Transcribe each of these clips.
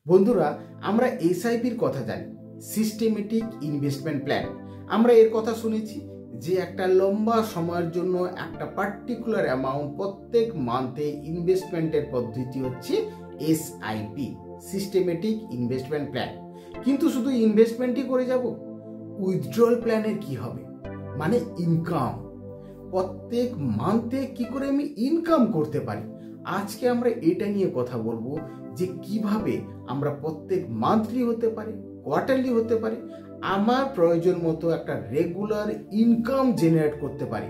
বন্ধুরা, আমরা এসআইপির কথা জানি, সিস্টেমেটিক ইনভেস্টমেন্ট প্ল্যান। আমরা এর কথা শুনেছি যে একটা লম্বা সময়ের জন্য একটা পার্টিকুলার অ্যামাউন্ট প্রত্যেক মান্থে ইনভেস্টমেন্টের পদ্ধতি হচ্ছে এসআইপি, সিস্টেমেটিক ইনভেস্টমেন্ট প্ল্যান। কিন্তু শুধু ইনভেস্টমেন্টই করে যাব? উইথড্রল প্ল্যানের কি হবে? মানে ইনকাম, প্রত্যেক মান্থে কি করে আমি ইনকাম করতে পারি। আজকে আমরা এটা নিয়ে কথা বলবো যে কিভাবে আমরা প্রত্যেক মান্থলি হতে পারে, কোয়ার্টারলি হতে পারে, আমার প্রয়োজন মতো একটা রেগুলার ইনকাম জেনারেট করতে পারি।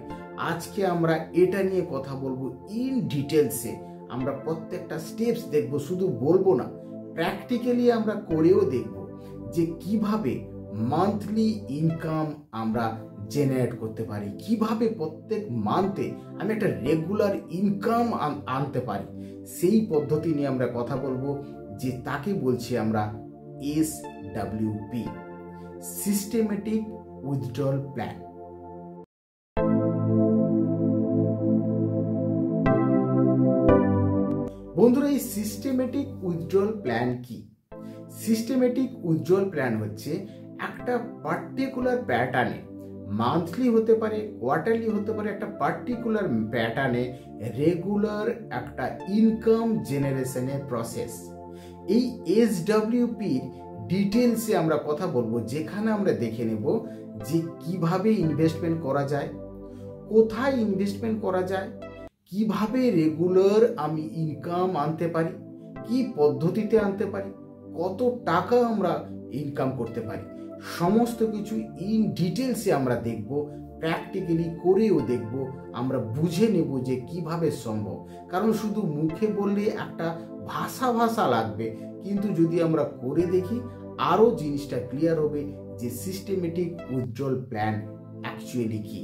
আজকে আমরা এটা নিয়ে কথা বলবো ইন ডিটেলসে। আমরা প্রত্যেকটা স্টেপস দেখব, শুধু বলবো না, প্র্যাকটিক্যালি আমরা করেও দেখব যে কিভাবে মান্থলি ইনকাম আমরা জেনারেট করতে পারি, কিভাবে প্রত্যেক মান্থে আমি একটা রেগুলার ইনকাম আনতে পারি। সেই পদ্ধতি নিয়ে আমরা কথা বলবো, যে তাকে বলছি আমরা এসডব্লিউপি, সিস্টেমেটিক উইথড্রল প্ল্যান। বন্ধুরা, এই সিস্টেমেটিক উইথড্রল প্ল্যান কি? সিস্টেমেটিক উইথড্রল প্ল্যান হচ্ছে একটা পার্টিকুলার প্যাটার্নে, মান্থলি হতে পারে, কোয়ার্টারলি হতে পারে, একটা পার্টিকুলার প্যাটার্নে রেগুলার একটা ইনকাম জেনারেশনের প্রসেস। এই এসডব্লিউপির ডিটেলসে আমরা কথা বলবো, যেখানে আমরা দেখে নেব যে কিভাবে ইনভেস্টমেন্ট করা যায়, কোথায় ইনভেস্টমেন্ট করা যায়, কিভাবে রেগুলার আমি ইনকাম আনতে পারি, কি পদ্ধতিতে আনতে পারি, কত টাকা আমরা ইনকাম করতে পারি, সমস্ত কিছু ইন ডিটেলসে আমরা দেখব, প্র্যাকটিক্যালি করেও দেখব, আমরা বুঝে নেব যে কিভাবে সম্ভব। কারণ শুধু মুখে বললে একটা ভাষা লাগবে, কিন্তু যদি আমরা করে দেখি আরও জিনিসটা ক্লিয়ার হবে যে সিস্টেমেটিক উইথড্রল প্ল্যান অ্যাকচুয়ালি কি।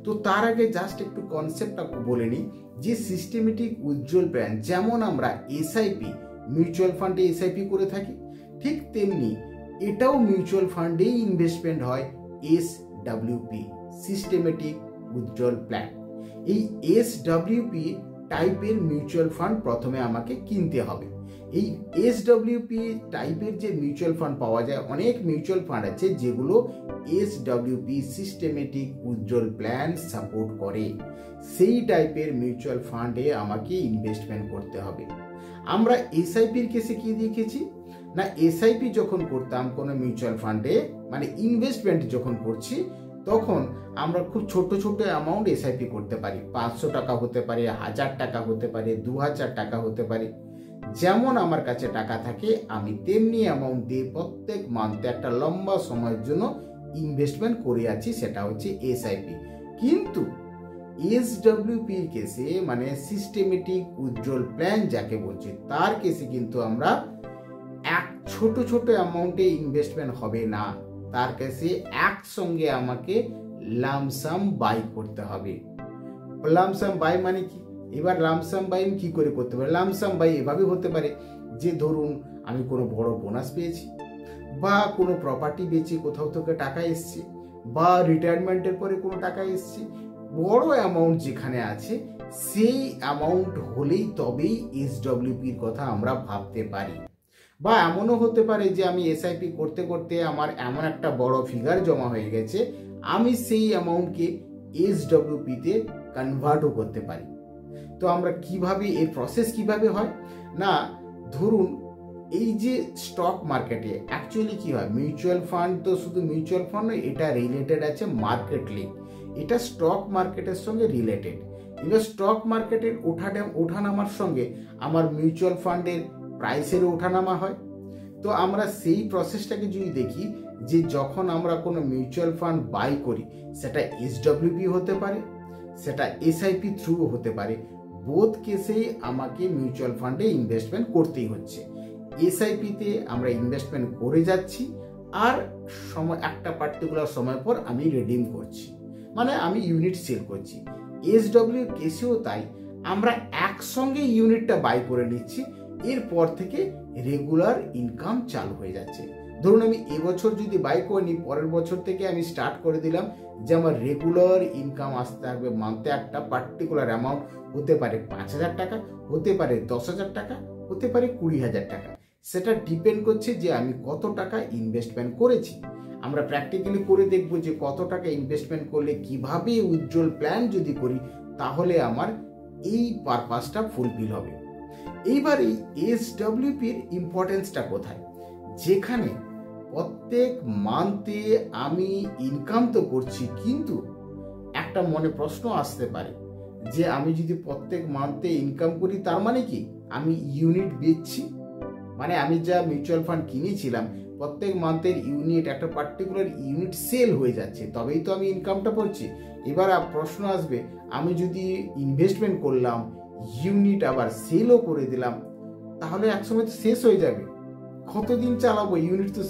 তো তার আগে জাস্ট একটু কনসেপ্টটা বলে নিই যে সিস্টেমেটিক উইথড্রল প্ল্যান, যেমন আমরা এসআইপি, মিউচুয়াল ফান্ডে এসআইপি করে থাকি, ঠিক তেমনি এটাও মিউচুয়াল ফান্ডেই ইনভেস্টমেন্ট হয়, এসডব্লিউপি, সিস্টেমেটিক উইথড্রল প্ল্যান। এই এসডব্লিউপি টাইপের মিউচুয়াল ফান্ড প্রথমে আমাকে কিনতে হবে। এই এসডব্লিউপি টাইপের যে মিউচুয়াল ফান্ড পাওয়া যায়, অনেক মিউচুয়াল ফান্ড আছে যেগুলো এসডব্লিউপি, সিস্টেমেটিক উইথড্রল প্ল্যান সাপোর্ট করে। সেই টাইপের মিউচুয়াল ফান্ডে আমাকে ইনভেস্টমেন্ট করতে হবে। আমরা এসআইপির কেসে কি দেখেছি না, এসআইপি যখন করতাম কোনো মিউচুয়াল ফান্ডে, মানে ইনভেস্টমেন্ট যখন করছি, তখন আমরা খুব ছোট ছোট অ্যামাউন্ট এসআইপি করতে পারি। 500 টাকা হতে পারে, 1000 টাকা হতে পারে, 2000 টাকা হতে পারে। যেমন আমার কাছে টাকা থাকে, আমি তেমনি অ্যামাউন্ট দিয়ে প্রত্যেক মান্থে একটা লম্বা সময়ের জন্য ইনভেস্টমেন্ট করে আছি, সেটা হচ্ছে এসআইপি। কিন্তু এসডব্লিউপির কেসে, মানে সিস্টেমেটিক উইথড্রল প্ল্যান যাকে বলছি, তার কেসে কিন্তু আমরা এক ছোট ছোট অ্যামাউন্টে ইনভেস্টমেন্ট হবে না, তার কাছে একসঙ্গে আমাকে লামসাম বাই করতে হবে। লামসাম বাই মানে কি? এবার লামসাম বাই কি করে করতে পারে? লামসাম বাই এভাবে হতে পারে যে ধরুন আমি কোনো বড় বোনাস পেয়েছি, বা কোনো প্রপার্টি বেচে কোথাও থেকে টাকা এসছে, বা রিটায়ারমেন্টের পরে কোনো টাকা এসছে, বড় অ্যামাউন্ট যেখানে আছে সেই অ্যামাউন্ট হলেই তবেই এসডব্লিউপির কথা আমরা ভাবতে পারি। বা এমনও হতে পারে যে আমি এসআইপি করতে করতে আমার এমন একটা বড় ফিগার জমা হয়ে গেছে, আমি সেই অ্যামাউন্টকে এসডব্লিউপিতে কনভার্টও করতে পারি। তো আমরা কিভাবে, এর প্রসেস কিভাবে হয় না, ধরুন এই যে স্টক মার্কেটে অ্যাকচুয়ালি কি হয়, মিউচুয়াল ফান্ড তো শুধু মিউচুয়াল ফান্ড নয়, এটা রিলেটেড আছে মার্কেট লিঙ্ক, এটা স্টক মার্কেটের সঙ্গে রিলেটেড। এবার স্টক মার্কেটের ওঠানামার সঙ্গে আমার মিউচুয়াল ফান্ডের প্রাইসেরও ওঠানামা হয়। তো আমরা সেই প্রসেসটাকে যদি দেখি, যে যখন আমরা কোনো মিউচুয়াল ফান্ড বাই করি, সেটা এসডব্লিউপি হতে পারে, সেটা এসআইপি থ্রু হতে পারে, বোথ কেসেই আমাকে মিউচুয়াল ফান্ডে ইনভেস্টমেন্ট করতেই হচ্ছে। এসআইপিতে আমরা ইনভেস্টমেন্ট করে যাচ্ছি, আর সময় একটা পার্টিকুলার সময় পর আমি রিডিম করছি, মানে আমি ইউনিট সেল করছি। এসডব্লিউ কেসেও তাই, আমরা একসঙ্গে ইউনিটটা বাই করে নিচ্ছি, এরপর থেকে রেগুলার ইনকাম চালু হয়ে যাচ্ছে। ধরুন আমি এবছর যদি বাই করে নিই, পরের বছর থেকে আমি স্টার্ট করে দিলাম যে আমার রেগুলার ইনকাম আসতে থাকবে মান্থে একটা পার্টিকুলার অ্যামাউন্ট, হতে পারে 5000 টাকা, হতে পারে 10,000 টাকা, হতে পারে 20,000 টাকা। সেটা ডিপেন্ড করছে যে আমি কত টাকা ইনভেস্টমেন্ট করেছি। আমরা প্র্যাকটিক্যালি করে দেখব যে কত টাকা ইনভেস্টমেন্ট করলে কিভাবে উইথড্রল প্ল্যান যদি করি তাহলে আমার এই পারপাসটা ফুলফিল হবে। এইবার এই এসডব্লিউপির ইম্পর্টেন্সটা কোথায়? যেখানে প্রত্যেক মান্থে আমি ইনকাম তো করছি, কিন্তু একটা মনে প্রশ্ন আসতে পারে যে আমি যদি প্রত্যেক মান্থে ইনকাম করি তার মানে কি আমি ইউনিট বেচছি? মানে আমি যা মিউচুয়াল ফান্ড কিনেছিলাম প্রত্যেক মান্থের ইউনিট, একটা পার্টিকুলার ইউনিট সেল হয়ে যাচ্ছে, তবেই তো আমি ইনকামটা করছি। এবার প্রশ্ন আসবে, আমি যদি ইনভেস্টমেন্ট করলাম, ইউনিট আবার সেলও করে দিলাম, তাহলে একসময় তো শেষ হয়ে যাবে। কতদিন চালাবো? ইউনিট তো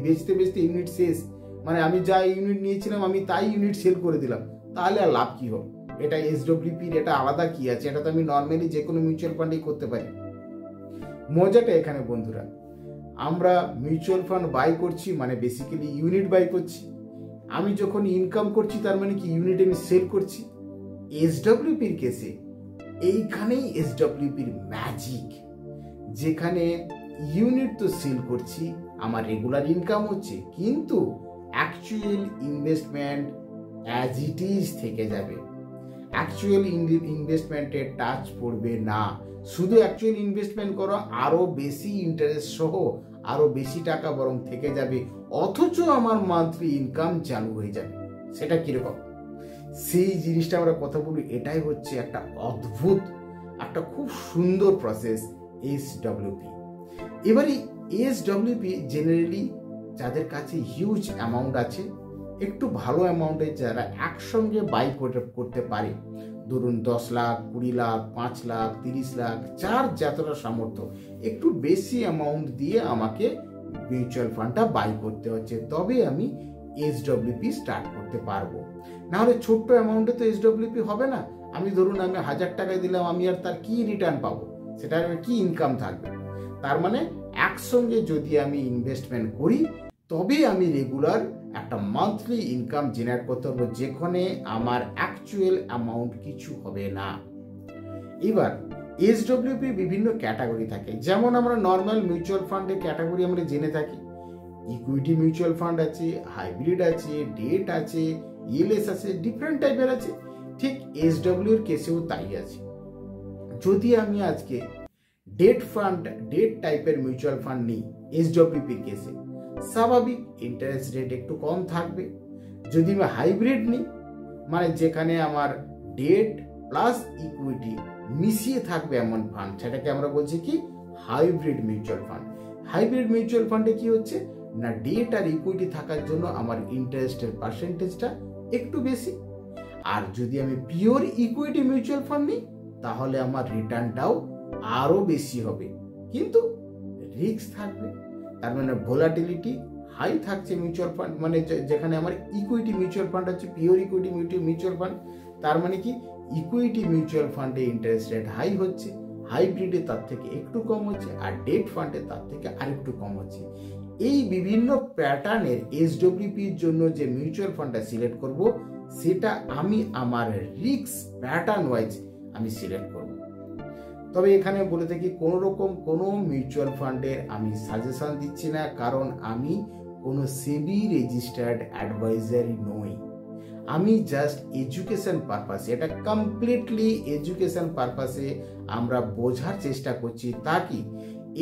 বেচতে বেচতে ইউনিট শেষ। মানে আমি যা ইউনিট নিয়েছিলাম আমি তাই ইউনিট সেল করে দিলাম, তাহলে আর লাভ কি হবে? এটা এসডব্লিউপির এটা আলাদা কি আছে? এটা তো আমি নর্মালি যে কোনো মিউচুয়াল ফান্ডেই করতে পারি। মজাটা এখানে বন্ধুরা, আমরা মিউচুয়াল ফান্ড বাই করছি মানে বেসিক্যালি ইউনিট বাই করছি। আমি যখন ইনকাম করছি তার মানে কি ইউনিট আমি সেল করছি। এসডব্লিউপির কেসে এইখানেই এসডব্লিউপির ম্যাজিক, যেখানে ইউনিট তো সেল করছি, আমার রেগুলার ইনকাম হচ্ছে, কিন্তু actual investment as it is থেকে যাবে। অ্যাকচুয়াল ইনভেস্টমেন্টের টাচ পড়বে না। শুধু অ্যাকচুয়াল ইনভেস্টমেন্ট করো, আরো বেশি ইন্টারেস্ট সহ আরো বেশি টাকা বরং থেকে যাবে, অথচ আমার মান্থলি ইনকাম চালু হয়ে যাবে। সেটা কিরকম? সেই জিনিসটা আমরা কথা বলি। এটাই হচ্ছে একটা অদ্ভুত, একটা খুব সুন্দর প্রসেস এসডব্লিউপি। এবারে এসডব্লিউপি জেনারেলি যাদের কাছে হিউজ অ্যামাউন্ট আছে, একটু ভালো অ্যামাউন্টে যারা একসঙ্গে বাই করতে পারে, ধরুন 10 লাখ, 20 লাখ, 5 লাখ, 30 লাখ, যার যতটা সামর্থ্য, একটু বেশি অ্যামাউন্ট দিয়ে আমাকে মিউচুয়াল ফান্ডটা বাই করতে হচ্ছে, তবে আমি এসডব্লিউপি স্টার্ট করতে পারবো। নাহলে ছোট্ট অ্যামাউন্টে তো এসডব্লিউপি হবে না। আমি ধরুন আমি 1000 টাকা দিলাম, আমি আর তার কি রিটার্ন পাবো? সেটার কি ইনকাম থাকবে? তার মানে একসঙ্গে যদি আমি ইনভেস্টমেন্ট করি তবে আমি রেগুলার একটা মান্থলি ইনকাম জেনারেট করতে পারবো, যেখানে আমার অ্যাকচুয়াল অ্যামাউন্ট কিছু হবে না। এবার এসডব্লিউপি বিভিন্ন ক্যাটাগরি থাকে, যেমন আমরা নর্মাল মিউচুয়াল ফান্ডের ক্যাটাগরি আমরা জেনে থাকি। ইকুইটি মিউচুয়াল ফান্ড আছে, হাইব্রিড আছে, ডেট আছে, ইএলএস আছে, ডিফারেন্ট টাইপের আছে। ঠিক এসডব্লিউ এর কেসেও তাই আছে। যদি আমি আজকে ডেট টাইপের মিউচুয়াল ফান্ড নিই এসডব্লিউপির কেসে, স্বাভাবিক ইন্টারেস্ট রেট একটু কম থাকবে। যদি আমি হাইব্রিড নিই, মানে যেখানে আমার ডেট প্লাস ইকুইটি মিশিয়ে থাকবে এমন ফান্ড, সেটাকে আমরা বলছি কি hybrid mutual fund. Hybrid mutual ফান্ডে কি হচ্ছে না, ডেট আর ইকুইটি থাকার জন্য আমার ইন্টারেস্টের পার্সেন্টেজটা একটু বেশি। আর যদি আমি পিওর ইকুইটি মিউচুয়াল ফান্ড নিই তাহলে আমার রিটার্নটাও আরো বেশি হবে, কিন্তু রিস্ক থাকবে। তার মানে ভোলাটিলিটি হাই থাকছে মিউচুয়াল ফান্ড, মানে যেখানে আমার ইকুইটি মিউচুয়াল ফান্ড হচ্ছে পিওর ইকুইটি মিউচুয়াল ফান্ড, তার মানে কি ইকুইটি মিউচুয়াল ফান্ডে ইন্টারেস্ট রেট হাই হচ্ছে, হাইব্রিডে তার থেকে একটু কম হচ্ছে, আর ডেট ফান্ডে তার থেকে আরেকটু কম হচ্ছে। এই বিভিন্ন প্যাটার্নের এসডব্লিউপির জন্য যে মিউচুয়াল ফান্ডটা সিলেক্ট করব, সেটা আমি আমার রিস্ক প্যাটার্ন ওয়াইজ আমি সিলেক্ট করব। তবে এখানে বলে থাকি কোনো রকম কোনো মিউচুয়াল ফান্ডের আমি সাজেশন দিচ্ছি না, কারণ আমি কোনো সেবি রেজিস্টার্ড অ্যাডভাইজারি নই। আমি জাস্ট এডুকেশন পারপাসে, এটা কমপ্লিটলি এডুকেশন পারপাসে আমরা বোঝার চেষ্টা করছি, তাকি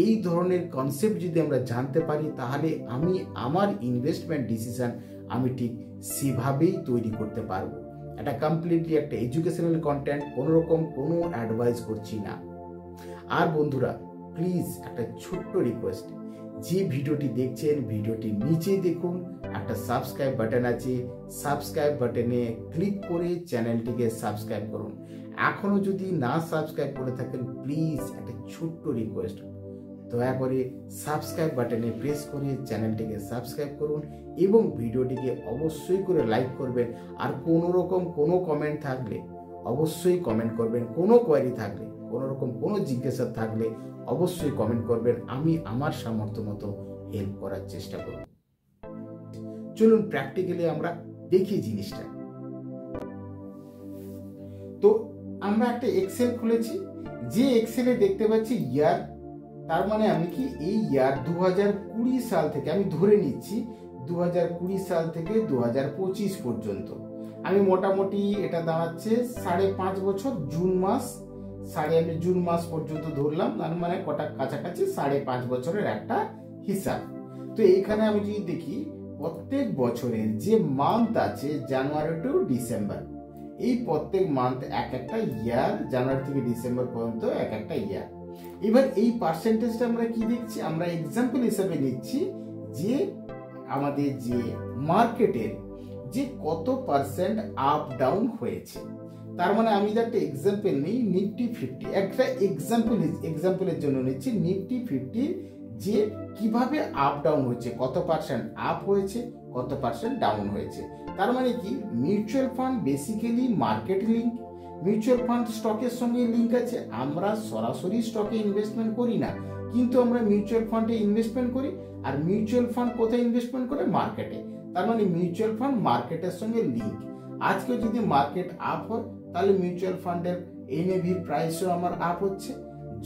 এই ধরনের কনসেপ্ট যদি আমরা জানতে পারি তাহলে আমি আমার ইনভেস্টমেন্ট ডিসিশন আমি ঠিক সেভাবেই তৈরি করতে পারবো। এটা কমপ্লিটলি একটা এডুকেশনাল কন্টেন্ট, কোনো রকম কোনো অ্যাডভাইস করছি না। আর বন্ধুরা প্লিজ একটা ছোট্ট রিকোয়েস্ট, যে ভিডিওটি দেখছেন ভিডিওটি নিচে দেখুন একটা সাবস্ক্রাইব বাটন আছে, সাবস্ক্রাইব বাটনে ক্লিক করে চ্যানেলটিকে সাবস্ক্রাইব করুন। এখনো যদি না সাবস্ক্রাইব করে থাকেন প্লিজ একটা ছোট্ট রিকোয়েস্ট, দয়া করে সাবস্ক্রাইব বাটনে প্রেস করে চ্যানেলটিকে সাবস্ক্রাইব করুন এবং ভিডিওটিকে অবশ্যই করে লাইক করবেন। আর কোনো রকম কোনো কমেন্ট থাকলে অবশ্যই কমেন্ট করবেন, কোনো কোয়ারি থাকলে, কোনো রকম কোনো জিজ্ঞাসা থাকলে অবশ্যই কমেন্ট করবেন, আমি আমার সামর্থ্য মতো হেল্প করার চেষ্টা করব। চলুন প্র্যাকটিক্যালি আমরা দেখি জিনিসটা। তো আমরা একটা এক্সেল খুলেছি, যে এক্সেলে দেখতে পাচ্ছি ইয়ার তার মানে আমি কি এই ইয়ার 2020 সাল থেকে, আমি ধরে নিচ্ছি 2020 সাল থেকে 2025 পর্যন্ত, আমি মোটামুটি এটা দাঁড়াচ্ছে 5.5 বছর, আমি জুন মাস পর্যন্ত ধরলাম, মানে কটা কাছাকাছি 5.5 বছরের একটা হিসাব। তো এইখানে আমি যদি দেখি প্রত্যেক বছরের যে মান্থ আছে জানুয়ারি টু ডিসেম্বর, এই প্রত্যেক মান্থ এক একটা ইয়ার, জানুয়ারি থেকে ডিসেম্বর পর্যন্ত এক একটা ইয়ার। এবার এই পার্সেন্টেজটা আমরা কি দেখছি, আমরা এক্সাম্পল হিসাবে নিচ্ছি যে আমাদের যে মার্কেটের যে কত পার্সেন্ট আপ ডাউন হয়েছে। তার মানে আমি যে একটা এক্সাম্পল নিই নিফটি 50, একটা এক্সাম্পলের জন্য নিচ্ছি নিফটি 50 যে কিভাবে আপ ডাউন হচ্ছে, কত পার্সেন্ট আপ হয়েছে, কত পার্সেন্ট ডাউন হয়েছে। তার মানে কি mutual fund basically market link, mutual fund স্টকের সঙ্গে লিঙ্ক আছে। আমরা সরাসরি স্টকে ইনভেস্টমেন্ট করি না, কিন্তু আমরা মিউচুয়াল ফান্ডে ইনভেস্টমেন্ট করি। আর মিউচুয়াল ফান্ড কোথায় ইনভেস্টমেন্ট করে? মার্কেটে। তার মানে মিউচুয়াল ফান্ড মার্কেটের সঙ্গে লিঙ্ক। আজকে যদি মার্কেট আপ হয় তাহলে মিউচুয়াল ফান্ডের এনএভির প্রাইসও আমার আপ হচ্ছে।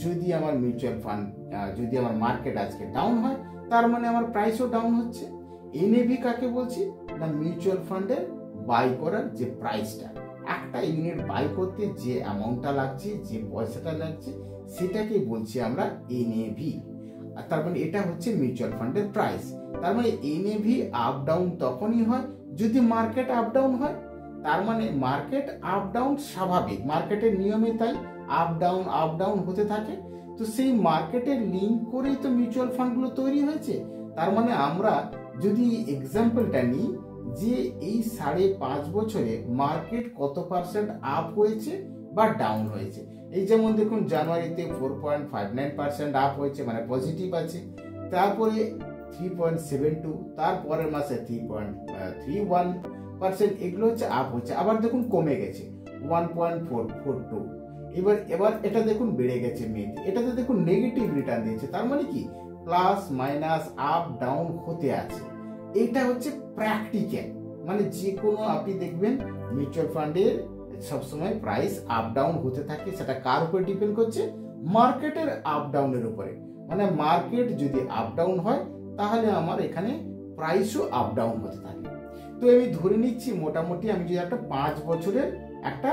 যদি আমার মিউচুয়াল ফান্ড যদি আমার মার্কেট আজকে ডাউন হয় তার মানে আমার প্রাইসও ডাউন হচ্ছে। এনএভি কাকে বলছি না, মিউচুয়াল ফান্ডের বাই করার যে প্রাইসটা, একটা ইউনিট বাই করতে যে অ্যামাউন্টটা লাগছে, যে পয়সাটা লাগছে, সেটাকে বলছি আমরা এনএভি। আর তার মানে এটা হচ্ছে মিউচুয়াল ফান্ডের প্রাইস। তার মানে এনএভি আপ ডাউন তখনই হয় যদি মার্কেট আপ ডাউন হয়। তার মানে মার্কেট আপ ডাউন স্বাভাবিক, মার্কেটের নিয়মে তাই আপ ডাউন হতে থাকে। তো সেই মার্কেটের লিঙ্ক করেই তো মিউচুয়াল ফান্ডগুলো তৈরি হয়েছে। তার মানে আমরা যদি এক্সাম্পলটা নিই যে এই 5.5 বছরে মার্কেট কত পার্সেন্ট আপ হয়েছে বা ডাউন হয়েছে, এই যেমন দেখুন জানুয়ারিতে 4.59% আপ হয়েছে, মানে পজিটিভ আছে। তারপরে 3.72, তারপরের মাসে 3.31%, এগুলো হচ্ছে আপ হচ্ছে। আবার দেখুন কমে গেছে 1.442। এবার এটা দেখুন বেড়ে গেছে মেতে, এটাতে দেখুন নেগেটিভ রিটার্ন দিয়েছে। তার মানে কি প্লাস মাইনাস আপ ডাউন হতে আছে। এটা হচ্ছে প্র্যাকটিক্যাল, মানে যে কোনো আপনি দেখবেন মিউচুয়াল ফান্ডের সবসময় প্রাইস আপ ডাউন হতে থাকে। সেটা কার উপরে ডিপেন্ড করছে? মার্কেটের আপ ডাউনের উপরে। মানে মার্কেট যদি আপ ডাউন হয় তাহলে আমার এখানে প্রাইসও আপ ডাউন হতে থাকে। তো আমি ধরে নিচ্ছি মোটামুটি আমি যদি একটা 5 বছরের একটা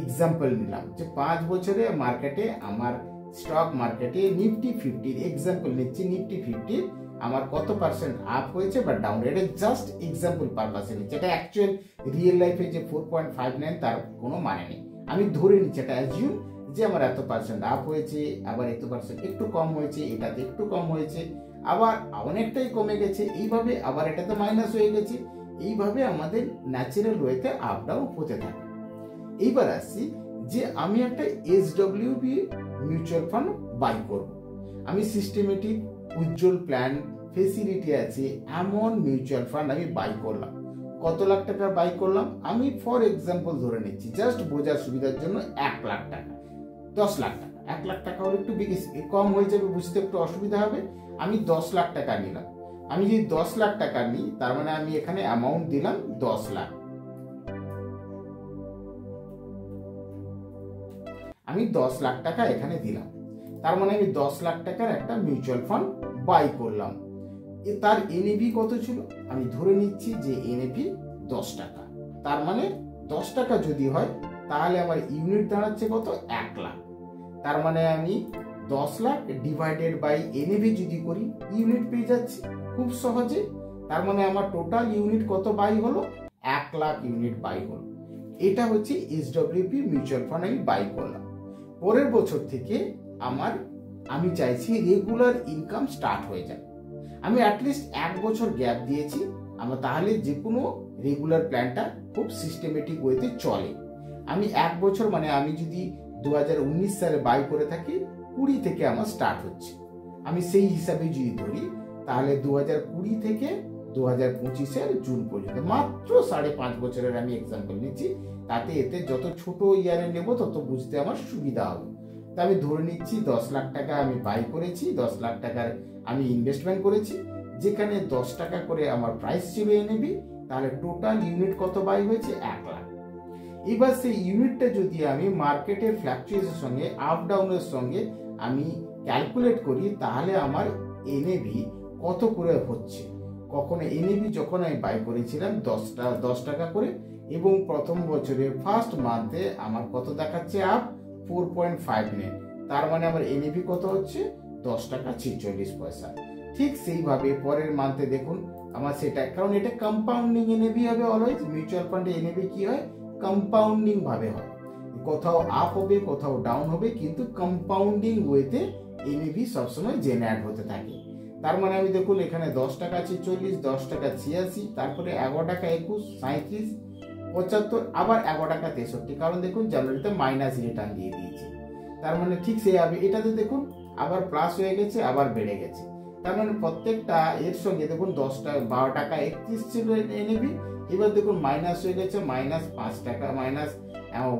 এক্সাম্পল নিলাম, যে 5 বছরে মার্কেটে আমার স্টক মার্কেটে নিফটি 50 এক্সাম্পল নিচ্ছি, নিফটি 50 আমার কত পার্সেন্ট আপ হয়েছে বা ডাউন। এটা জাস্ট এক্সাম্পল পারপাসে নিচ্ছি, এটা অ্যাকচুয়াল রিয়েল লাইফে যে 4.59 তার কোনো মানে নেই। আমি ধরে নিচ্ছি, এটা অ্যাজিউম যে আমার এত পার্সেন্ট আপ হয়েছে, আবার এত পার্সেন্ট একটু কম হয়েছে, এটাতে একটু কম হয়েছে, আবার অনেকটাই কমে গেছে, এইভাবে আবার এটাতে মাইনাস হয়ে গেছে। এইভাবে আমাদের ন্যাচারাল ওয়েতে আপ ডাউন হতে থাকে। এইবার আসছি যে আমি একটা SWP মিউচুয়াল ফান্ড বাই করব। আমি সিস্টেমেটিক উজ্জ্বল প্ল্যান ফেসিলিটি আছে এমন মিউচুয়াল ফান্ড আমি বাই করলাম। কত লাখ টাকা বাই করলাম? আমি ফর এক্সাম্পল ধরে নিচ্ছি জাস্ট বোঝার সুবিধার জন্য 1 লাখ টাকা, 10 লাখ টাকা। 1 লাখ টাকা হলে একটু কম হয়ে যাবে, বুঝতে একটু অসুবিধা হবে। আমি 10 লাখ টাকা নিলাম। আমি যদি 10 লাখ টাকা নিই তার মানে আমি এখানে অ্যামাউন্ট দিলাম 10 লাখ। আমি 10 লাখ টাকা এখানে দিলাম। তার মানে আমি 10 লাখ টাকার একটা মিউচুয়াল ফান্ড বাই করলাম। তার এনএভি কত ছিল? আমি ধরে নিচ্ছি যে এনএভি 10 টাকা। তার মানে 10 টাকা যদি হয় তাহলে আমার ইউনিট দাঁড়াচ্ছে কত? 1 লাখ। তার মানে আমি 10 লাখ ডিভাইডেড বাই এনএভি যদি করি ইউনিট পেয়ে যাচ্ছি খুব সহজে। তার মানে আমার টোটাল ইউনিট কত বাই হলো? 1 লাখ ইউনিট বাই হলো। এটা হচ্ছে SWP মিউচুয়াল ফান্ড আমি বাই করলাম। পরের বছর থেকে আমি চাইছি রেগুলার ইনকাম স্টার্ট হয়ে যাবে। আমি অ্যাটলিস্ট 1 বছর গ্যাপ দিয়েছি, আমার তাহলে যে কোনো রেগুলার প্ল্যানটা খুব সিস্টেমেটিক ওয়েতে চলে। আমি 1 বছর মানে আমি যদি 2019 সালে বাই করে থাকি, 20 থেকে আমার স্টার্ট হচ্ছে। আমি সেই হিসাবে যদি ধরি তাহলে 2020 থেকে 2025-এর জুন পর্যন্ত মাত্র 5.5 বছরের আমি এক্সাম্পল নিচ্ছি। তাতে এতে যত ছোট ইয়ারে নেব তত বুঝতে আমার সুবিধা হবে। তা আমি ধরে নিচ্ছি 10 লাখ টাকা আমি বাই করেছি, 10 লাখ টাকার আমি ইনভেস্টমেন্ট করেছি, যেখানে 10 টাকা করে আমার প্রাইস ছিল এনএভি। তাহলে টোটাল ইউনিট কত বাই হয়েছে? 1 লাখ। এবার সেই ইউনিটটা যদি আমি মার্কেটের ফ্ল্যাকচুয়েশনের সঙ্গে আপ ডাউনের সঙ্গে আমি ক্যালকুলেট করি তাহলে আমার এনএভি কত করে হচ্ছে। কখনো এনএভি যখন আমি বাই করেছিলাম 10 টাকা করে, এবং প্রথম বছরে ফার্স্ট মান্থে আমার কত দেখাচ্ছে আপ 4.59, তার মানে আমার এনএভি কত হচ্ছে 10 টাকা 46 পয়সা। ঠিক সেইভাবে পরের মান্থে দেখুন আমার সেটা, কারণ এটা কম্পাউন্ডিং এনএভি হবে অলওয়েজ। মিউচুয়াল ফান্ডে এনএভি কি হয়, কম্পাউন্ডিং ভাবে হয়, কোথাও আপ হবে কোথাও ডাউন হবে, কিন্তু কম্পাউন্ডিং ওয়েতে এনএভি সবসময় জেনারেট হতে থাকে। তার মানে আমি দেখুন এখানে 10 টাকা 46, 10 টাকা 86, তারপরে 11 টাকা 21, 37, 75, আবার 11 টাকা 63, কারণ দেখুন জানুয়ারিতে মাইনাস রিটার্ন দিয়ে দিয়েছি। তার মানে ঠিক সেইভাবে এটাতে দেখুন আবার প্লাস হয়ে গেছে, আবার বেড়ে গেছে। তার মানে প্রত্যেকটা এর সঙ্গে দেখুন 10 টাকা 12 টাকা 31 ছিল এনএভি, এবার দেখুন মাইনাস হয়ে গেছে মাইনাস 5 টাকা, মাইনাস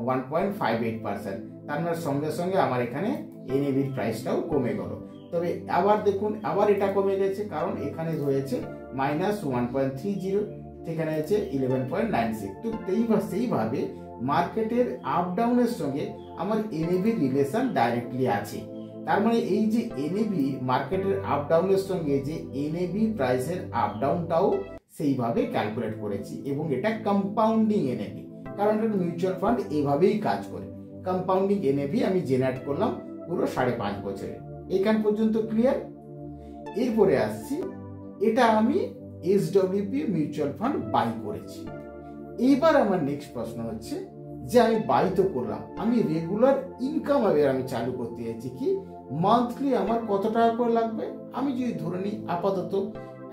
1.58%। তার মানে সঙ্গে সঙ্গে আমার এখানে এনএভির প্রাইসটাও কমে গেল। তবে আবার দেখুন আবার এটা কমে গেছে, কারণ এখানে হয়েছে মাইনাস 1.30, সেখানে হয়েছে 11.96। তো সেইভাবে মার্কেটের আপ ডাউনের সঙ্গে আমার এনএভির রিলেশন ডাইরেক্টলি আছে। তার মানে এই যে এনএভি মার্কেটের আপ ডাউনের সঙ্গে যে এনএভি প্রাইসের আপ ডাউনটাও সেইভাবে ক্যালকুলেট করেছি, এবং এটা কম্পাউন্ডিং এনএভি, কারণ এটা মিউচুয়াল ফান্ড এইভাবেই কাজ করে। কম্পাউন্ডিং এনএভি আমি জেনারেট করলাম পুরো 5.5 বছরে। এখান পর্যন্ত ক্লিয়ার? এরপরে আসছি, এটা আমি এসডব্লিউপি মিউচুয়াল ফান্ড বাই করেছি। এইবার আমার নেক্সট প্রশ্ন হচ্ছে যে আমি বাই তো করলাম, আমি রেগুলার ইনকাম আমি চালু করতে চাইছি, কি মান্থলি আমার কত টাকা করে লাগবে। আমি যদি ধরে নিই আপাতত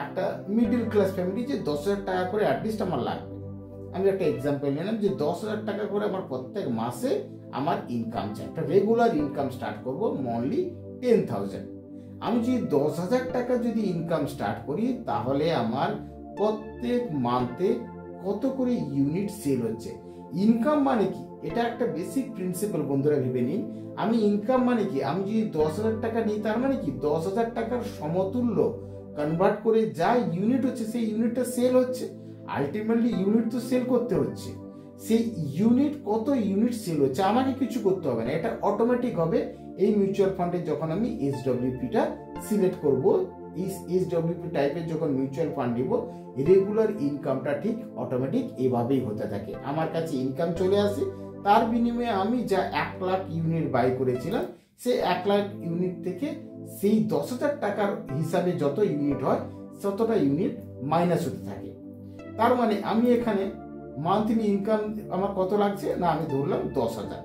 একটা মিডল ক্লাস ফ্যামিলি যে 10,000 টাকা করে অ্যাটলিস্ট আমার লাগবে। আমি একটা এক্সাম্পল নিলাম যে 10,000 টাকা করে আমার প্রত্যেক মাসে আমার ইনকাম চাই, একটা রেগুলার ইনকাম স্টার্ট করবো মনলি 10,000। আমি যদি 10,000 টাকা যদি ইনকাম স্টার্ট করি, তাহলে আমার প্রত্যেক মান্থে কত করে ইউনিট সেল হচ্ছে। ইনকাম মানে কি, এটা একটা বেসিক প্রিন্সিপাল বন্ধুরা ভেবে নিন। আমি ইনকাম মানে কি, আমি যদি 10,000 টাকা নিই, তার মানে কি 10,000 টাকার সমতুল্য কনভার্ট করে যা ইউনিট হচ্ছে সেই ইউনিটটা সেল হচ্ছে। আলটিমেটলি ইউনিট তো সেল করতে হচ্ছে, সেই ইউনিট কত ইউনিট সেল হচ্ছে আমাকে কিছু করতে হবে না, এটা অটোমেটিক হবে। এই মিউচুয়াল ফান্ডে যখন আমি এসডব্লিউপিটা সিলেক্ট করব, এসডব্লিউপি টাইপের যখন মিউচুয়াল ফান্ড নিব, রেগুলার ইনকামটা ঠিক অটোমেটিক এভাবেই হতে থাকে। আমার কাছে ইনকাম চলে আসে, তার বিনিময়ে আমি যা 1 লাখ ইউনিট বাই করেছিলাম, সেই 1 লাখ ইউনিট থেকে সেই 10,000 টাকার হিসাবে যত ইউনিট হয় ততটা ইউনিট মাইনাস হতে থাকে। তার মানে আমি এখানে মান্থলি ইনকাম আমার কত লাগছে না, আমি ধরলাম 10,000।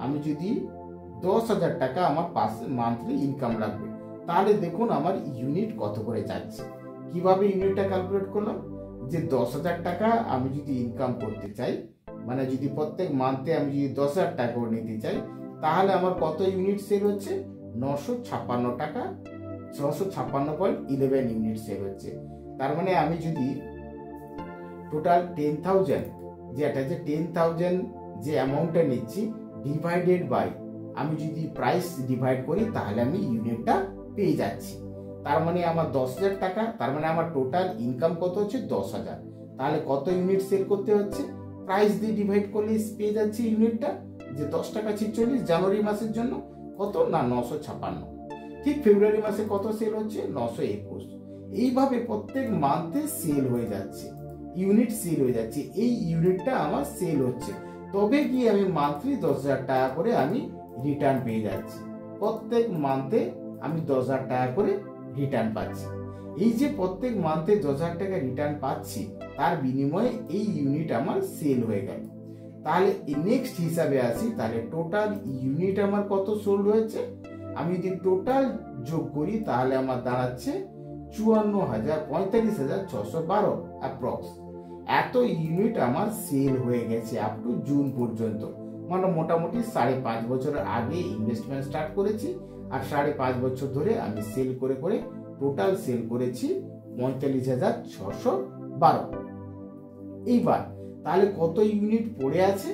আমি যদি 10,000 টাকা আমার পাশে মান্থলি ইনকাম লাগবে, তাহলে দেখুন আমার ইউনিট কত করে যাচ্ছে। কিভাবে ইউনিটটা ক্যালকুলেট করলাম, যে 10,000 টাকা আমি যদি ইনকাম করতে চাই, মানে যদি প্রত্যেক মান্থে আমি যদি 10,000 টাকা করে নিতে চাই, তাহলে আমার কত ইউনিট সেল হচ্ছে 956 টাকা, 956.11 ইউনিট সেল হচ্ছে। তার মানে আমি যদি টোটাল 10,000 যেটা যে 10,000 যে অ্যামাউন্টটা নিচ্ছি ডিভাইডেড বাই আমি যদি প্রাইস ডিভাইড করি, তাহলে আমি ইউনিটটা পেয়ে যাচ্ছি। তার মানে আমার 10,000 টাকা, তার মানে আমার টোটাল ইনকাম কত হচ্ছে 10,000। তাহলে কত ইউনিট সেল করতে হচ্ছে, প্রাইস দিয়ে ডিভাইড করলে পেয়ে যাচ্ছি ইউনিটটা, যে 10 টাকা 46 জানুয়ারি মাসের জন্য কত না 956। ঠিক ফেব্রুয়ারি মাসে কত সেল হচ্ছে 921। এইভাবে প্রত্যেক মান্থে সেল হয়ে যাচ্ছে, ইউনিট সেল হয়ে যাচ্ছে। এই ইউনিটটা আমার সেল হচ্ছে, তবে গিয়ে আমি মান্থলি 10,000 টাকা করে আমি রিটার্ন পেয়ে যাচ্ছি। প্রত্যেক মান্থে আমি 10,000 টাকা করে রিটার্ন পাচ্ছি। এই যে প্রত্যেক মান্থে 10,000 টাকা রিটার্ন পাচ্ছি, তার বিনিময়ে এই ইউনিট আমার সেল হয়ে গেল। তাহলে নেক্সট হিসাবে আসি, তাহলে টোটাল ইউনিট আমার কত সোল্ড হয়েছে, আমি যদি টোটাল যোগ করি তাহলে আমার দাঁড়াচ্ছে 45,612 অ্যাপ্রক্স। এত ইউনিট আমার সেল হয়ে গেছে আপ টু জুন পর্যন্ত। মানে মোটামুটি 5.5 বছর আগে ইনভেস্টমেন্ট স্টার্ট করেছি, আর 5.5 বছর ধরে আমি সেল করে করে টোটাল সেল করেছি 45,612। এইবার তাহলে কত ইউনিট পড়ে আছে,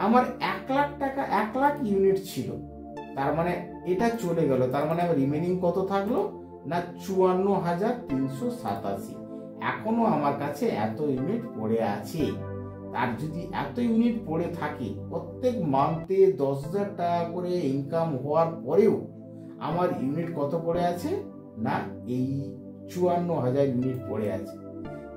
আমার 1 লাখ টাকা 1 লাখ ইউনিট ছিল, তার মানে এটা চলে গেল। তার মানে আমার রিমেনিং কত থাকলো না 54,387। এখনো আমার কাছে এত ইউনিট পড়ে আছে। আর যদি এত ইউনিট পড়ে থাকে, প্রত্যেক মান্থে 10,000 টাকা করে ইনকাম হওয়ার পরেও আমার ইউনিট কত পড়ে আছে না এই 54,000 ইউনিট পড়ে আছে।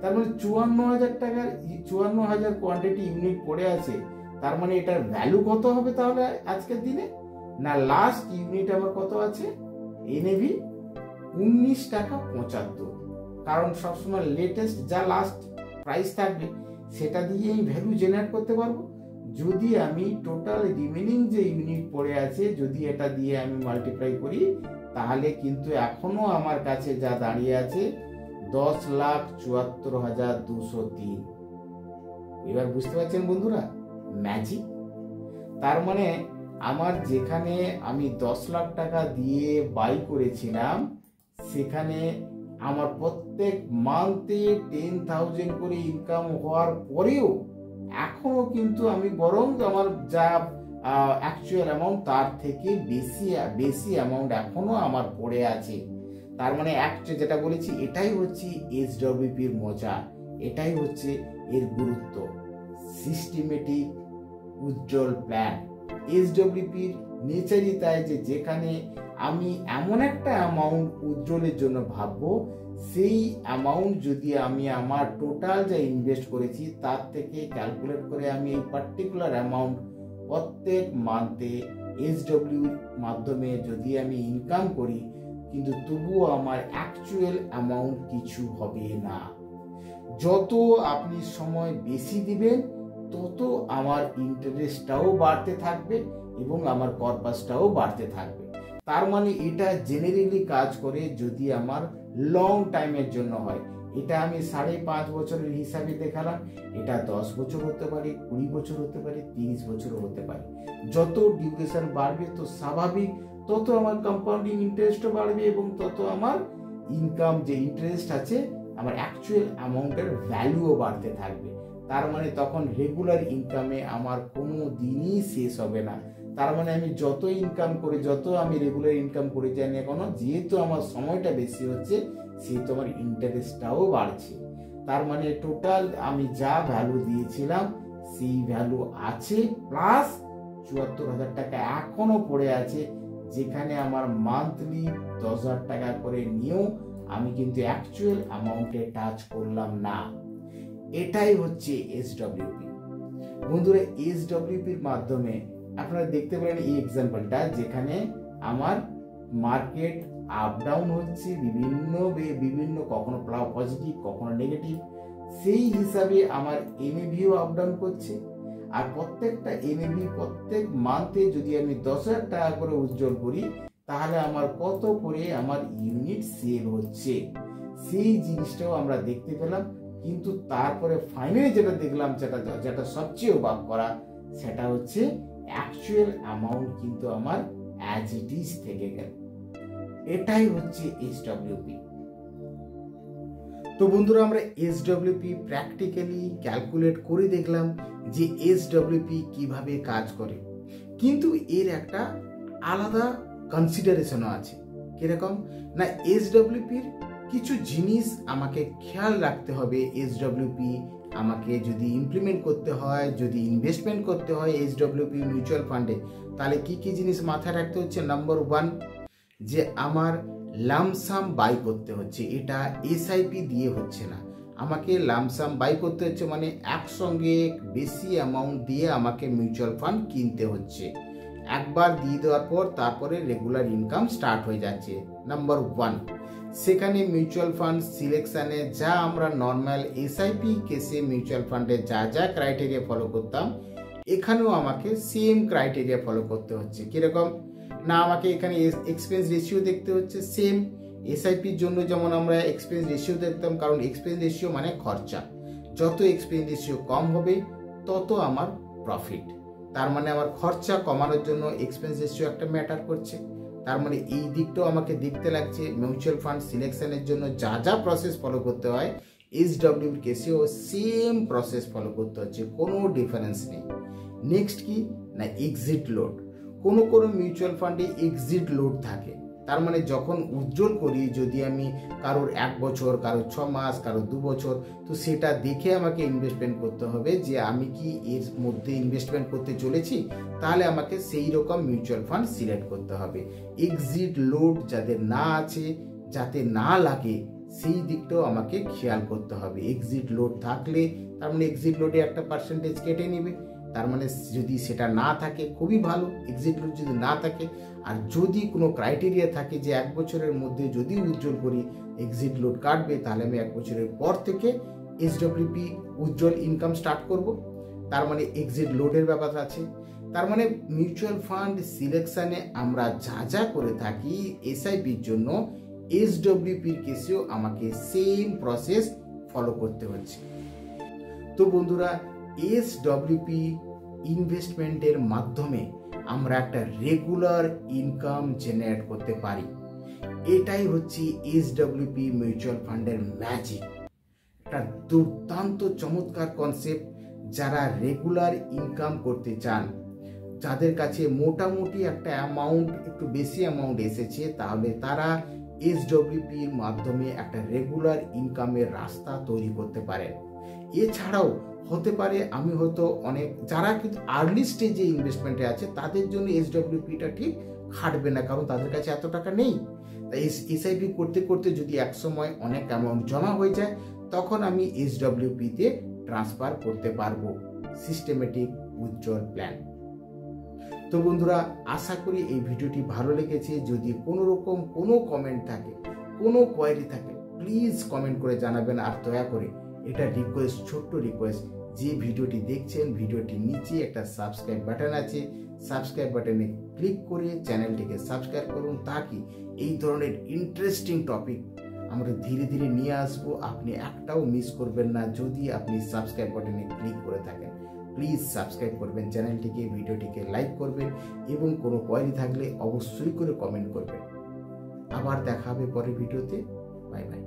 তার মানে 54,000 টাকার 54,000 কোয়ান্টিটি ইউনিট পড়ে আছে। তার মানে এটার ভ্যালু কত হবে তাহলে আজকের দিনে না লাস্ট ইউনিট আমার কত আছে এনএভি 19 টাকা 75। কারণ সবসময় লেটেস্ট যা লাস্ট প্রাইস থাকবে সেটা দিয়ে আমি ভ্যালু জেনারেট করতে পারবো। যদি আমি টোটাল রিমেনিং যে ইউনিট পড়ে আছে যদি এটা দিয়ে আমি মাল্টিপ্লাই করি তাহলে কিন্তু এখনো আমার কাছে যা দাঁড়িয়ে আছে 10,74,203। এবার বুঝতে পারছেন বন্ধুরা ম্যাজিক। তার মানে আমার যেখানে আমি 10 লাখ টাকা দিয়ে বাই করেছিলাম সেখানে আমার প্রত্যেক মান্থে 10,000 করে ইনকাম হওয়ার পরেও এখনো কিন্তু আমি বরং আমার যা অ্যাকচুয়াল অ্যামাউন্ট তার থেকে বেশি অ্যামাউন্ট এখনো আমার পড়ে আছে। তার মানে যেটা বলেছি এটাই হচ্ছে এসডব্লিউপির মজা, এটাই হচ্ছে এর গুরুত্ব। সিস্টেমেটিক উইথড্রল প্ল্যান এসডব্লিউপির নেচারই তাই যে যেখানে আমি এমন একটা অ্যামাউন্ট উইথড্রলের জন্য ভাববো সেই অ্যামাউন্ট যদি আমি আমার টোটাল যা ইনভেস্ট করেছি তার থেকে ক্যালকুলেট করে আমি এই পার্টিকুলার অ্যামাউন্ট প্রত্যেক মান্থে এসডব্লিউর মাধ্যমে যদি আমি ইনকাম করি কিন্তু তবুও আমার অ্যাকচুয়াল অ্যামাউন্ট কিছু হবে না। যত আপনি সময় বেশি দিবেন তত আমার ইন্টারেস্টটাও বাড়তে থাকবে এবং আমার কর্পাসটাও বাড়তে থাকবে। তার মানে এটা জেনারেলি কাজ করে যদি আমার লং টাইমের জন্য হয়। এটা আমি 5.5 বছরের হিসাবে দেখালাম, এটা 10 বছর হতে পারে, 20 বছর হতে পারে, 30 বছর হতে পারে। যত ডিউরেশন বাড়বে তো স্বাভাবিক তত আমার কম্পাউন্ডিং ইন্টারেস্টও বাড়বে এবং তত আমার ইনকাম যে ইন্টারেস্ট আছে আমার অ্যাকচুয়াল অ্যামাউন্টের ভ্যালুও বাড়তে থাকবে। তার মানে তখন রেগুলার ইনকামে আমার কোনো দিনই শেষ হবে না। তার মানে আমি যত ইনকাম করে যত আমি রেগুলার ইনকাম করে যাই না কেন যেহেতু আমার সময়টা বেশি হচ্ছে সেহেতু আমার ইন্টারেস্টটাও বাড়ছে। তার মানে টোটাল আমি যা ভ্যালু দিয়েছিলাম সেই ভ্যালু আছে প্লাস 74,000 টাকা এখনো পড়ে আছে, যেখানে আমার মান্থলি 10,000 টাকা করে নিয়েও আমি কিন্তু অ্যাকচুয়াল অ্যামাউন্টে টাচ করলাম না। এটাই হচ্ছে এসডব্লিউপি। বন্ধুরা এসডব্লিউপির মাধ্যমে আপনারা দেখতে পারেন এই এক্সাম্পলটা যেখানে আমার মার্কেট আপ ডাউন হচ্ছে বিভিন্ন কখনো পজিটিভ কখনো নেগেটিভ, সেই হিসাবে আমার এনএভিও আপ ডাউন করছে। আর প্রত্যেকটা এনএভি প্রত্যেক মান্থে যদি আমি 10,000 টাকা করে উজ্জ্বল করি তাহলে আমার কত করে আমার ইউনিট সেল হচ্ছে সেই জিনিসটাও আমরা দেখতে পেলাম। কিন্তু তারপরে ফাইনালি যেটা দেখলাম যেটা সবচেয়ে অবাক করা সেটা হচ্ছে অ্যাকচুয়াল অ্যামাউন্ট কিন্তু আমার অ্যাজ ইট ইজ থেকে গেল। এটাই হচ্ছে এসডব্লিউপি। তো বন্ধুরা আমরা এসডব্লিউপি প্র্যাকটিক্যালি ক্যালকুলেট করে দেখলাম যে এসডব্লিউপি কিভাবে কাজ করে, কিন্তু এর একটা আলাদা কনসিডারেশনও আছে। কিরকম না এসডব্লিউপির কিছু জিনিস আমাকে খেয়াল রাখতে হবে। এসডব্লিউপি আমাকে যদি ইমপ্লিমেন্ট করতে হয়, যদি ইনভেস্টমেন্ট করতে হয় এসডব্লিউপি মিউচুয়াল ফান্ডে, তাহলে কি কি জিনিস মাথায় রাখতে হচ্ছে। নাম্বার 1 যে আমার লামসাম বাই করতে হচ্ছে, এটা এসআইপি দিয়ে হচ্ছে না, আমাকে লামসাম বাই করতে হচ্ছে, মানে একসঙ্গে বেশি অ্যামাউন্ট দিয়ে আমাকে মিউচুয়াল ফান্ড কিনতে হচ্ছে। একবার দিয়ে দেওয়ার পর তারপরে রেগুলার ইনকাম স্টার্ট হয়ে যাচ্ছে। নাম্বার 1 সেখানে মিউচুয়াল ফান্ড সিলেকশানে যা আমরা নর্মাল এসআইপি কেসে মিউচুয়াল ফান্ডে যা যা ক্রাইটেরিয়া ফলো করতাম এখানেও আমাকে সেম ক্রাইটেরিয়া ফলো করতে হচ্ছে। কিরকম না আমাকে এখানে এক্সপেন্স রেশিও দেখতে হচ্ছে সেম এসআইপির জন্য যেমন আমরা এক্সপেন্স রেশিও দেখতাম, কারণ এক্সপেন্স রেশিও মানে খরচা, যত এক্সপেন্স রেশিও কম হবে তত আমার প্রফিট। তার মানে আমার খরচা কমানোর জন্য এক্সপেন্স রেশিও একটা ম্যাটার করছে। তার মানে এই দিকটাও আমাকে দেখতে লাগছে। মিউচুয়াল ফান্ড সিলেকশনের জন্য যা যা প্রসেস ফলো করতে হয় এসডব্লিউর কেসেও সেম প্রসেস ফলো করতে হচ্ছে, কোনো ডিফারেন্স নেই। নেক্সট কি না এক্সিট লোড, কোনো মিউচুয়াল ফান্ডে এক্সিট লোড থাকে, তার মানে যখন উজ্জ্বল করি, যদি আমি কারোর 1 বছর, কারোর 6 মাস, কারোর 2 বছর, তো সেটা দেখে আমাকে ইনভেস্টমেন্ট করতে হবে যে আমি কি এর মধ্যে ইনভেস্টমেন্ট করতে চলেছি, তাহলে আমাকে সেই রকম মিউচুয়াল ফান্ড সিলেক্ট করতে হবে। এক্সিট লোড যাদের না আছে, যাতে না লাগে, সেই দিকটাও আমাকে খেয়াল করতে হবে। এক্সিট লোড থাকলে তার মানে এক্সিট লোডে একটা পার্সেন্টেজ কেটে নেবে, তার মানে যদি সেটা না থাকে খুবই ভালো। এক্সিট লোড যদি না থাকে, আর যদি কোনো ক্রাইটেরিয়া থাকে যে 1 বছরের মধ্যে যদি উজ্জ্বল করি এক্সিট লোড কাটবে, তাহলে আমি 1 বছরের পর থেকে এসডব্লিউপি উজ্জ্বল ইনকাম স্টার্ট করব। তার মানে এক্সিট লোডের ব্যাপার আছে। তার মানে মিউচুয়াল ফান্ড সিলেকশানে আমরা যা যা করে থাকি এসআইপির জন্য, এসডব্লিউপির কেসেও আমাকে সেম প্রসেস ফলো করতে হচ্ছে। তো বন্ধুরা, এসডব্লিউপি ইনভেস্টমেন্টের মাধ্যমে আমরা একটা রেগুলার ইনকাম জেনারেট করতে পারি। এটাই হচ্ছে এসডব্লিউপি মিউচুয়াল ফান্ডের ম্যাজিক। একটা দুর্দান্ত চমৎকার কনসেপ্ট। যারা রেগুলার ইনকাম করতে চান, যাদের কাছে মোটামুটি একটা অ্যামাউন্ট, একটু বেশি অ্যামাউন্ট এসেছে, তাহলে তারা এসডব্লিউপির মাধ্যমে একটা রেগুলার ইনকামের রাস্তা তৈরি করতে পারেন। এছাড়াও হতে পারে আমি হয়তো অনেক, যারা কিন্তু আর্লি স্টেজে ইনভেস্টমেন্টে আছে, তাদের জন্য এসডব্লিউপিটা ঠিক খাটবে না, কারণ তাদের কাছে এত টাকা নেই। তাই এসআইপি করতে করতে যদি একসময় অনেক অ্যামাউন্ট জমা হয়ে যায়, তখন আমি এসডব্লিউপিতে ট্রান্সফার করতে পারবো সিস্টেমেটিক উজ্জ্বল প্ল্যান। তো বন্ধুরা, আশা করি এই ভিডিওটি ভালো লেগেছে। যদি কোনো রকম কোনো কমেন্ট থাকে, কোনো কোয়ারি থাকে, প্লিজ কমেন্ট করে জানাবেন। আর দয়া করে এটা রিকোয়েস্ট, ছোট্ট রিকোয়েস্ট, যে ভিডিওটি দেখছেন, ভিডিওটির নিচে একটা সাবস্ক্রাইব বাটন আছে, সাবস্ক্রাইব বাটনে ক্লিক করে চ্যানেলটিকে সাবস্ক্রাইব করুন, তাকি এই ধরনের ইন্টারেস্টিং টপিক আমরা ধীরে ধীরে নিয়ে আসবো। আপনি একটাও মিস করবেন না যদি আপনি সাবস্ক্রাইব বাটনে ক্লিক করে থাকেন। প্লিজ সাবস্ক্রাইব করবেন চ্যানেলটিকে, ভিডিওটিকে লাইক করবেন, এবং কোনো কোয়ারি থাকলে অবশ্যই করে কমেন্ট করবেন। আবার দেখা হবে পরের ভিডিওতে। Bye bye.